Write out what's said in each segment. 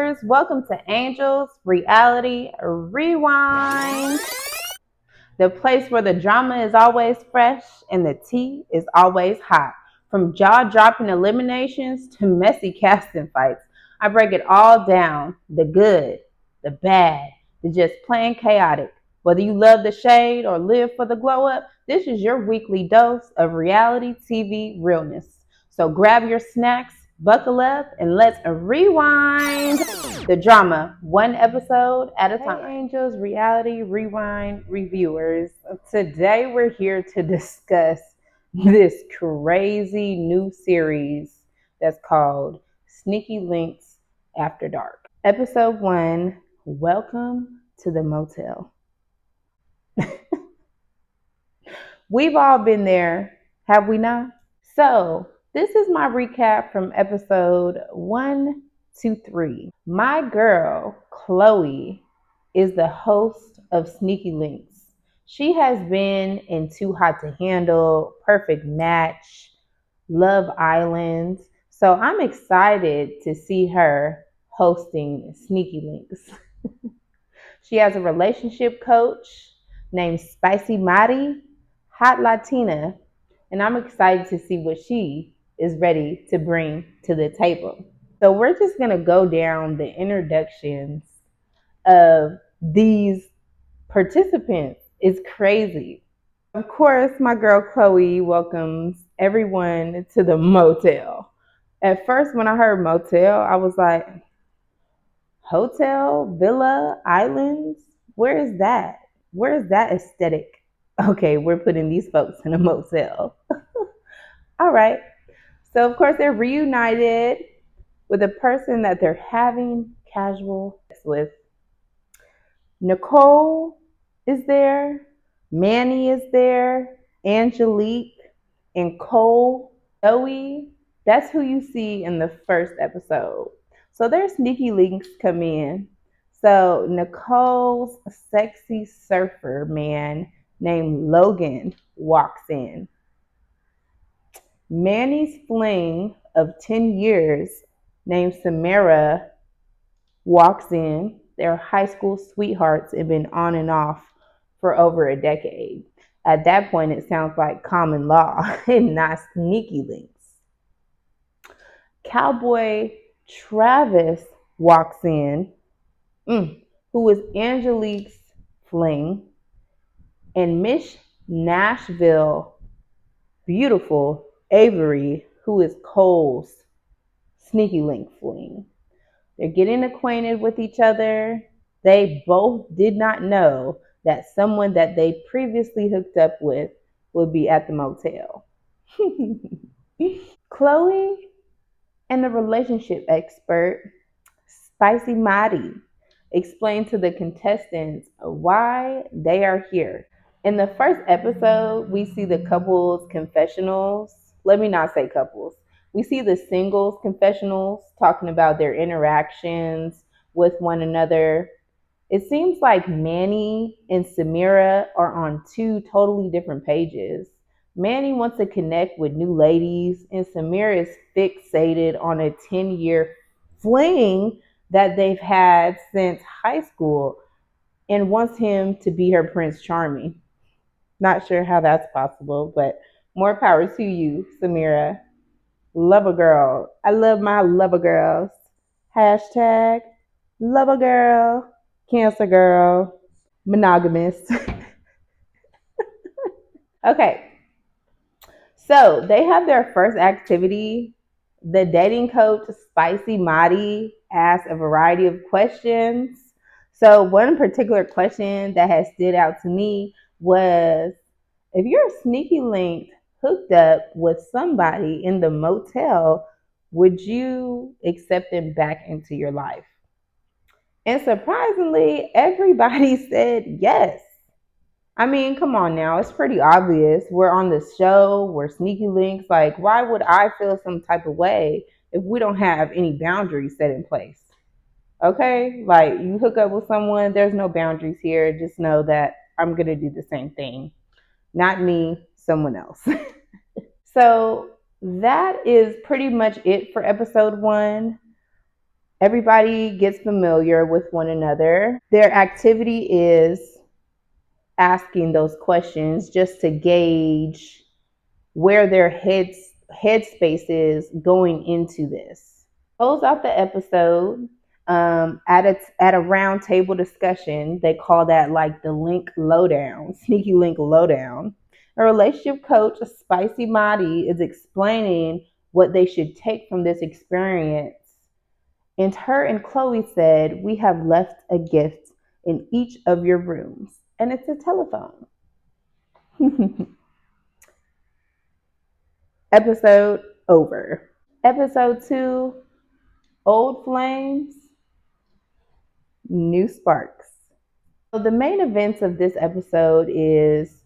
viewers. Welcome to Angels Reality Rewind, the place where the drama is always fresh and the tea is always hot. From jaw-dropping eliminations to messy casting fights, I break it all down, the good, the bad, the just plain chaotic. Whether you love the shade or live for the glow up, this is your weekly dose of reality TV realness. So grab your snacks, buckle up, and let's rewind the drama one episode at a time. Hey Angels Reality Rewind reviewers. Today we're here to discuss this crazy new series that's called Sneaky Links After Dark. Episode 1, Welcome to the Motel. We've all been there, have we not? So, this is my recap from episode 1 to 3. My girl, Chloe, is the host of Sneaky Links. She has been in Too Hot to Handle, Perfect Match, Love Island. So I'm excited to see her hosting Sneaky Links. She has a relationship coach named Spicy Mari, Hot Latina, and I'm excited to see what she is ready to bring to the table. So we're just going to go down the introductions of these participants. It's crazy. Of course, my girl Chloe welcomes everyone to the motel. At first, when I heard motel, I was like, hotel, villa, islands? Where is that? Where is that aesthetic? Okay, we're putting these folks in a motel. All right. So, of course, they're reunited with a person that they're having casual sex with. Nicole is there. Manny is there. Angelique and Cole. Zoe. That's who you see in the first episode. So their sneaky links come in. So Nicole's sexy surfer man named Logan walks in. Manny's fling of 10 years named Samara walks in. They're high school sweethearts and been on and off for over a decade. At that point, it sounds like common law and not sneaky links. Cowboy Travis walks in, who is Angelique's fling, and Miss Nashville beautiful Avery, who is Cole's sneaky link fling. They're getting acquainted with each other. They both did not know that someone that they previously hooked up with would be at the motel. Chloe and the relationship expert, Spicy Mari, explain to the contestants why they are here. In the first episode, we see the couples confessionals. Let me not say couples. We see the singles confessionals talking about their interactions with one another. It seems like Manny and Samira are on two totally different pages. Manny wants to connect with new ladies, and Samira is fixated on a 10-year fling that they've had since high school and wants him to be her Prince Charming. Not sure how that's possible, but more power to you, Samira. Love a girl. I love my lover girls. Hashtag love a girl, Cancer girl, monogamous. Okay, so they have their first activity. The dating coach, Spicy Mari, asks a variety of questions. So one particular question that has stood out to me was, if you're sneaky linked, hooked up with somebody in the motel, would you accept them back into your life? And surprisingly, everybody said yes. I mean, come on now. It's pretty obvious. We're on the show. We're sneaky links. Like, why would I feel some type of way if we don't have any boundaries set in place? Okay? Like, you hook up with someone, there's no boundaries here. Just know that I'm going to do the same thing. Not me, someone else. So that is pretty much it for episode 1. Everybody gets familiar with one another. Their activity is asking those questions just to gauge where their headspace is going into this. Close out the episode at a round table discussion. They call that like the link lowdown, sneaky link lowdown. A relationship coach, Spicy Madi, is explaining what they should take from this experience. And her and Chloe said, "We have left a gift in each of your rooms, and it's a telephone." Episode over. Episode 2, Old Flames, New Sparks. So the main events of this episode is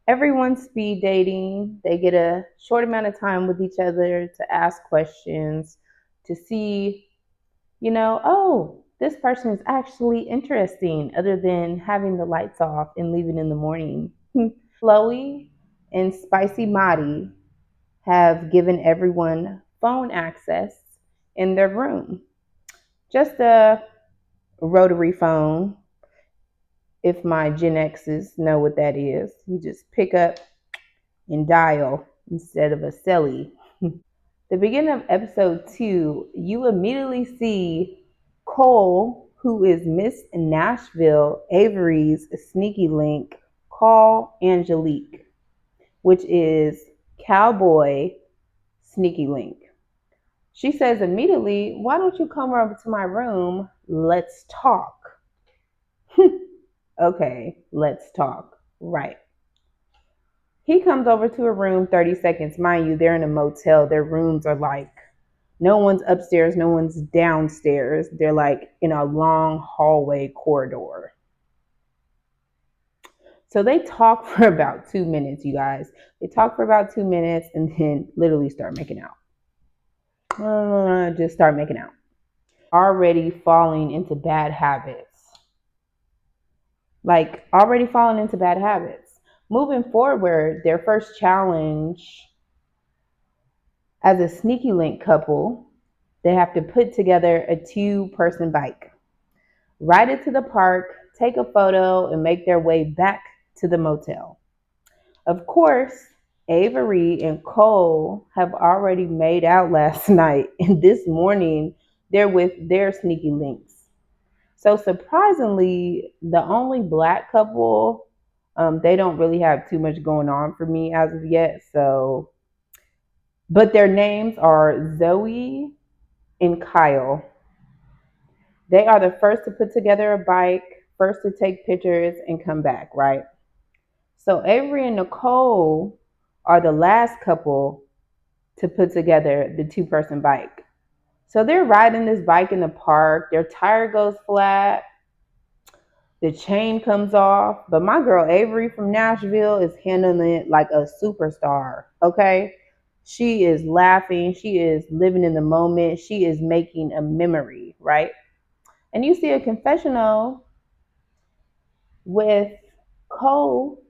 everyone's speed dating. They get a short amount of time with each other to ask questions, to see, oh, this person is actually interesting, other than having the lights off and leaving in the morning. Chloe and Spicy Madi have given everyone phone access in their room. Just a rotary phone, if my Gen X's know what that is. You just pick up and dial instead of a celly. The beginning of episode 2, you immediately see Cole, who is Miss Nashville, Avery's sneaky link, call Angelique, which is Cowboy sneaky link. She says immediately, "Why don't you come over to my room? Let's talk." Okay, let's talk. Right. He comes over to a room, 30 seconds. Mind you, they're in a motel. Their rooms are like, no one's upstairs, no one's downstairs. They're like in a long hallway corridor. So they talk for about 2 minutes, you guys. They talk for about 2 minutes and then literally start making out. Just start making out. Already falling into bad habits. Moving forward, their first challenge as a sneaky link couple, they have to put together a 2-person bike, ride it to the park, take a photo, and make their way back to the motel. Of course, Avery and Cole have already made out last night, and this morning they're with their sneaky links. So surprisingly, the only Black couple, they don't really have too much going on for me as of yet. But their names are Zoe and Kyle. They are the first to put together a bike, first to take pictures and come back, right? So Avery and Nicole are the last couple to put together the 2-person bike. So they're riding this bike in the park. Their tire goes flat. The chain comes off. But my girl Avery from Nashville is handling it like a superstar, okay? She is laughing. She is living in the moment. She is making a memory, right? And you see a confessional with Cole,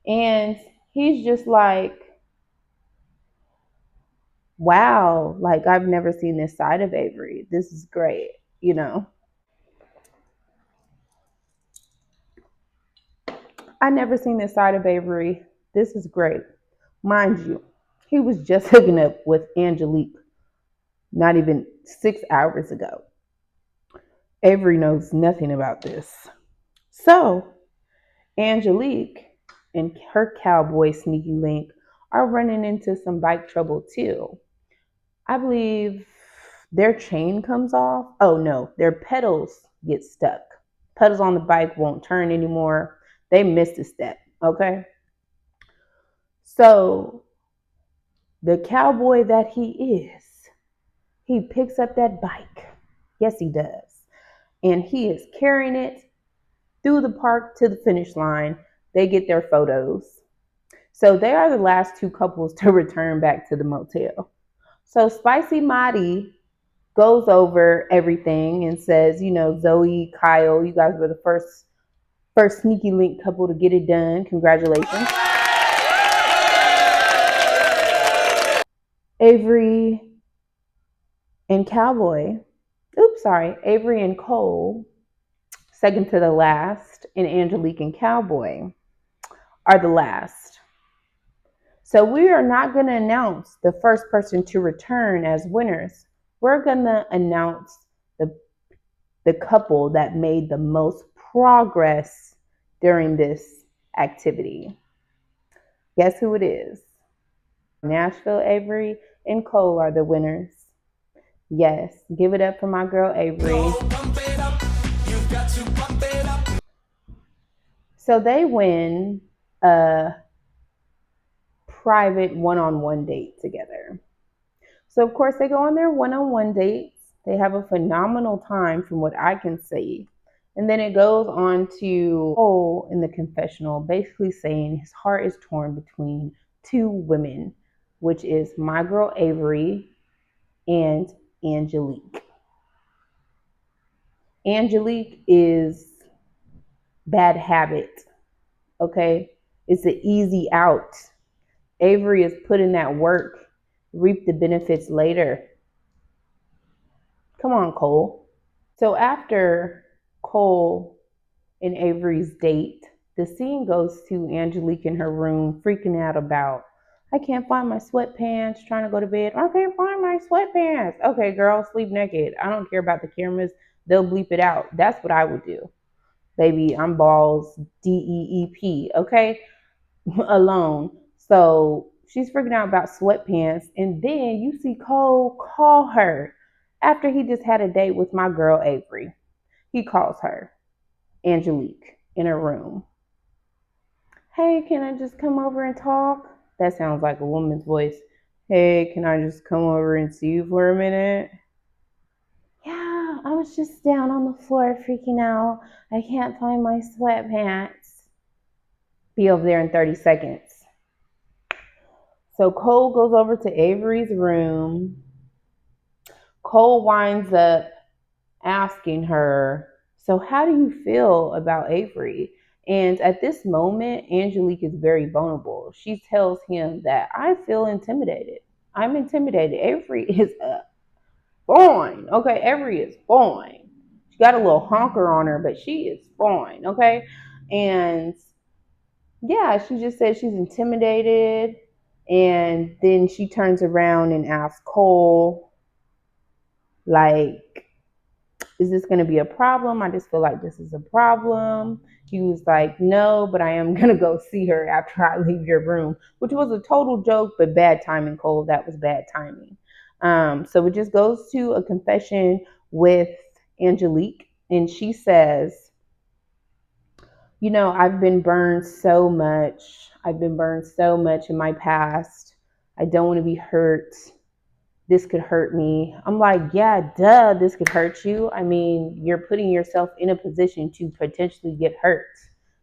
and he's just like, wow, like I've never seen this side of Avery. This is great, you know. I never seen this side of Avery. This is great. Mind you, he was just hooking up with Angelique not even 6 hours ago. Avery knows nothing about this. So, Angelique and her cowboy sneaky link are running into some bike trouble too. I believe their chain comes off. Oh no, their pedals get stuck. Pedals on the bike won't turn anymore. They missed a step, okay? So the cowboy that he is, he picks up that bike. Yes, he does. And he is carrying it through the park to the finish line. They get their photos. So they are the last 2 couples to return back to the motel. So Spicy Madi goes over everything and says, Zoe, Kyle, you guys were the first sneaky link couple to get it done. Congratulations. Avery and Cowboy Oops, sorry. Avery and Cole, second to the last, and Angelique and Cowboy are the last. So we are not going to announce the first person to return as winners. We're going to announce the the couple that made the most progress during this activity. Guess who it is? Nashville, Avery and Cole are the winners. Yes, give it up for my girl Avery. So they win a private one-on-one date together. So of course they go on their one-on-one dates. They have a phenomenal time from what I can see. And then it goes on to Cole in the confessional, basically saying his heart is torn between two women, which is my girl Avery and Angelique. Angelique is bad habit, okay? It's an easy out. Avery is putting that work, reap the benefits later. Come on, Cole. So after Cole and Avery's date, the scene goes to Angelique in her room, freaking out about, I can't find my sweatpants, trying to go to bed. I can't find my sweatpants. Okay, girl, sleep naked. I don't care about the cameras. They'll bleep it out. That's what I would do. Baby, I'm balls DEEP, okay? Alone. So she's freaking out about sweatpants. And then you see Cole call her after he just had a date with my girl Avery. He calls her, Angelique, in her room. Hey, can I just come over and talk? That sounds like a woman's voice. Hey, can I just come over and see you for a minute? Yeah, I was just down on the floor freaking out. I can't find my sweatpants. Be over there in 30 seconds. So Cole goes over to Avery's room. Cole winds up asking her, so how do you feel about Avery? And at this moment, Angelique is very vulnerable. She tells him that I feel intimidated. I'm intimidated. Avery is fine. Okay, Avery is fine. She got a little honker on her, but she is fine. Okay. And yeah, she just said she's intimidated. And then she turns around and asks Cole, like, is this going to be a problem? I just feel like this is a problem. He was like, no, but I am going to go see her after I leave your room, which was a total joke, but bad timing, Cole. That was bad timing. So it just goes to a confession with Angelique, and she says, you know, I've been burned so much. I've been burned so much in my past. I don't want to be hurt. This could hurt me. I'm like, yeah, duh, this could hurt you. I mean, you're putting yourself in a position to potentially get hurt.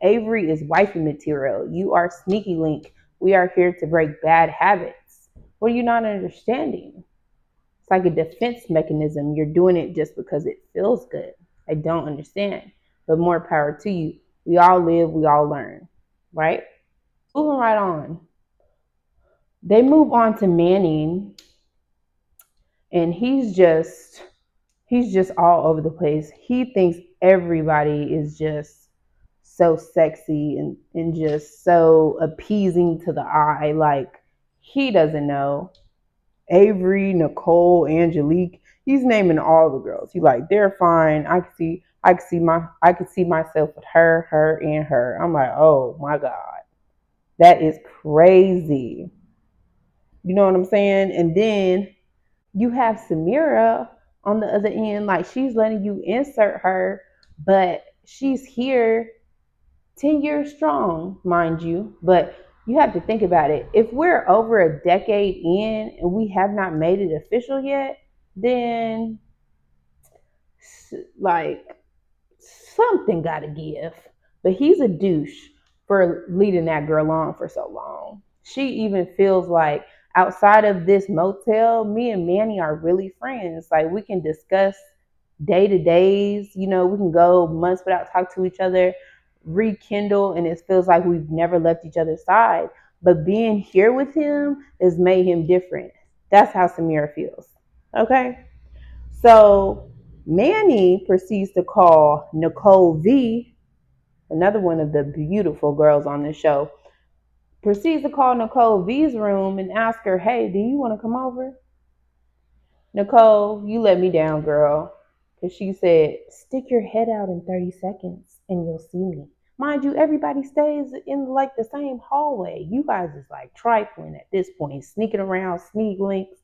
Avery is wifey material. You are sneaky link. We are here to break bad habits. What are you not understanding? It's like a defense mechanism. You're doing it just because it feels good. I don't understand. But more power to you. We all live, we all learn. Right? Moving right on. They move on to Manning, and he's just all over the place. He thinks everybody is just so sexy and just so appeasing to the eye. Like, he doesn't know. Avery, Nicole, Angelique, he's naming all the girls. He's like, they're fine. I could see myself with her, and her. I'm like, oh my God. That is crazy. You know what I'm saying? And then you have Samira on the other end, like she's letting you insert her, but she's here 10 years strong, mind you. But you have to think about it. If we're over a decade in and we have not made it official yet, then like something got to give. But he's a douche for leading that girl on for so long. She even feels like outside of this motel, me and Manny are really friends. Like, we can discuss day to days, you know, we can go months without talking to each other, rekindle, and it feels like we've never left each other's side. But being here with him has made him different. That's how Samira feels. Okay? So Manny proceeds to call Nicole V, another one of the beautiful girls on the show, proceeds to call Nicole V's room and ask her, hey, do you want to come over? Nicole, you let me down, girl. Because she said, stick your head out in 30 seconds and you'll see me. Mind you, everybody stays in like the same hallway. You guys is like trifling at this point, sneaking around, sneak links.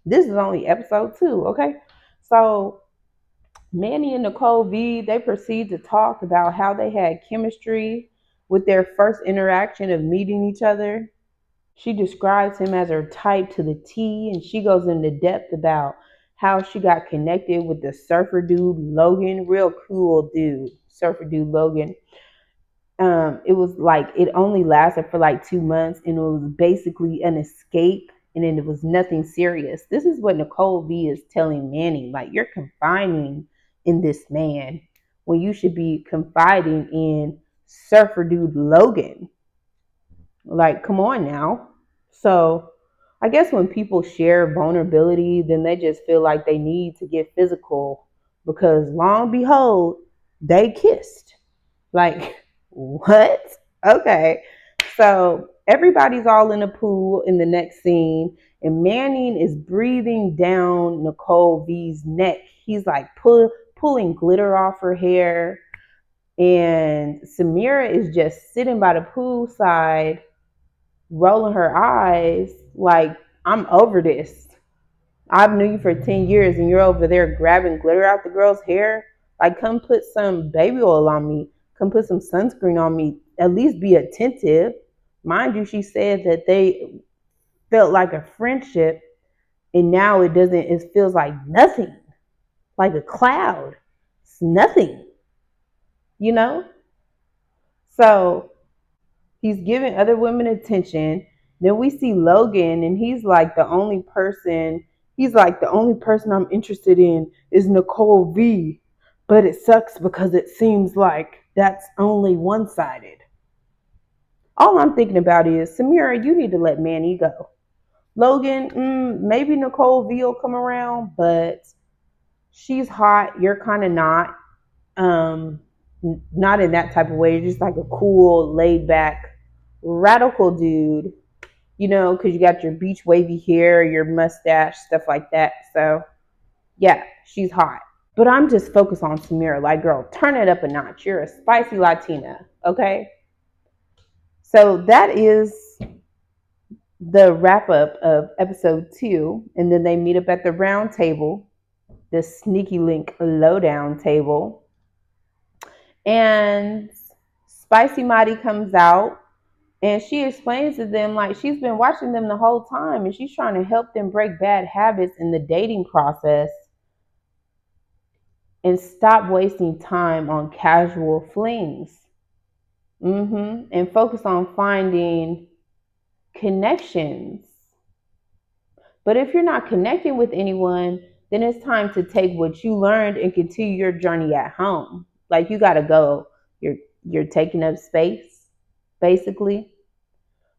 This is only episode 2, okay? So Manny and Nicole V, they proceed to talk about how they had chemistry with their first interaction of meeting each other. She describes him as her type to the T, and she goes into depth about how she got connected with the surfer dude Logan, real cool dude, surfer dude Logan. It was like it only lasted for like 2 months, and it was basically an escape, and then it was nothing serious. This is what Nicole V is telling Manny, like you're confining in this man when you should be confiding in surfer dude Logan. Like, come on now. So I guess when people share vulnerability, then they just feel like they need to get physical because long behold, they kissed. Like, what? Okay. So everybody's all in the pool in the next scene, and Manning is breathing down Nicole V's neck. He's like pulling glitter off her hair. And Samira is just sitting by the pool side rolling her eyes like, I'm over this. I've known you for 10 years and you're over there grabbing glitter out the girl's hair. Like, come put some baby oil on me. Come put some sunscreen on me. At least be attentive. Mind you, she said that they felt like a friendship, and now it feels like nothing, like a cloud. It's nothing, you know? So he's giving other women attention. Then we see Logan, and he's like, the only person I'm interested in is Nicole V. But it sucks because it seems like that's only one sided. All I'm thinking about is, Samira, you need to let Manny go. Logan, maybe Nicole V will come around, but she's hot. You're kind of not. Um, Not in that type of way. You're just like a cool, laid back, radical dude, because you got your beach wavy hair, your mustache, stuff like that. So, yeah, she's hot. But I'm just focused on Samira. Like, girl, turn it up a notch. You're a spicy Latina, okay? So that is the wrap up of episode 2. And then they meet up at the round table, the sneaky link lowdown table. And Spicy Madi comes out and she explains to them like she's been watching them the whole time and she's trying to help them break bad habits in the dating process and stop wasting time on casual flings. And focus on finding connections. But if you're not connecting with anyone, then it's time to take what you learned and continue your journey at home. Like, you gotta go. You're taking up space, basically.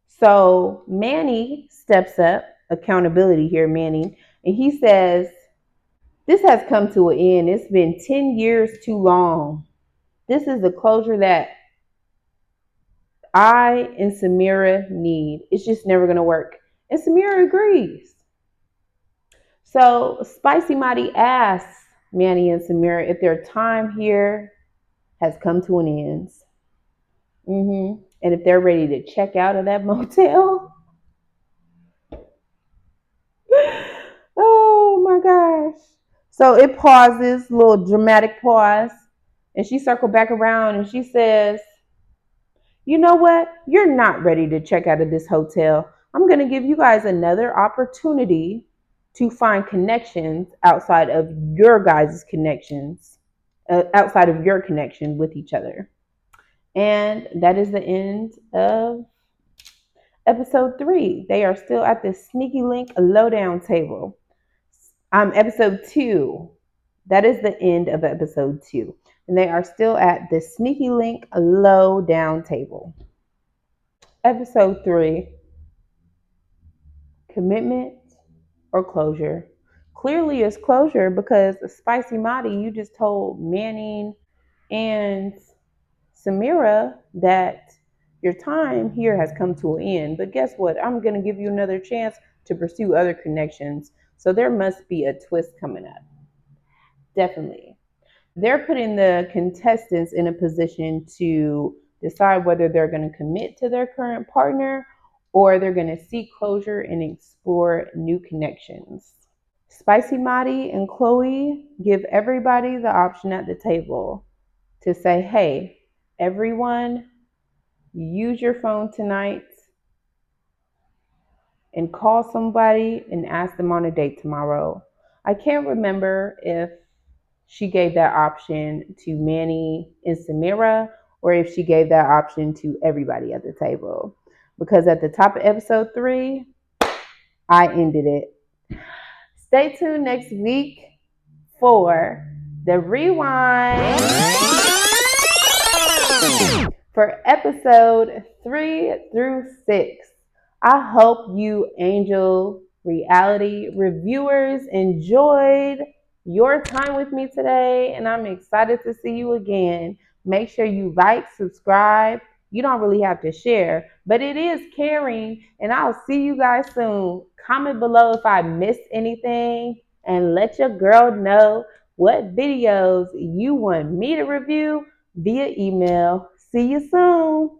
So Manny steps up, accountability here, Manny, and he says, this has come to an end. It's been 10 years too long. This is the closure that I and Samira need. It's just never going to work. And Samira agrees. So Spicy Mighty asks Manny and Samira if their time here has come to an end. And if they're ready to check out of that motel. Oh my gosh. So it pauses, little dramatic pause. And she circled back around and she says, you know what? You're not ready to check out of this hotel. I'm going to give you guys another opportunity to find connections outside of your guys' connections, outside of your connection with each other. And that is the end of episode 3. They are still at the sneaky link lowdown table. Episode 2. That is the end of episode 2. And they are still at the sneaky link lowdown table. Episode 3. Commitment or closure. clearly is closure because Spicy Madi, you just told Manning and Samira that your time here has come to an end. But guess what? I'm going to give you another chance to pursue other connections. So there must be a twist coming up. Definitely. They're putting the contestants in a position to decide whether they're going to commit to their current partner or they're going to seek closure and explore new connections. Spicy Madi and Chloe give everybody the option at the table to say, hey, everyone, use your phone tonight and call somebody and ask them on a date tomorrow. I can't remember if she gave that option to Manny and Samira or if she gave that option to everybody at the table. Because at the top of episode 3, I ended it. Stay tuned next week for the rewind for episode 3 through 6. I hope you Angel reality reviewers enjoyed your time with me today, and I'm excited to see you again. Make sure you like, subscribe. You don't really have to share, but it is caring, and I'll see you guys soon. Comment below if I missed anything, and let your girl know what videos you want me to review via email. See you soon.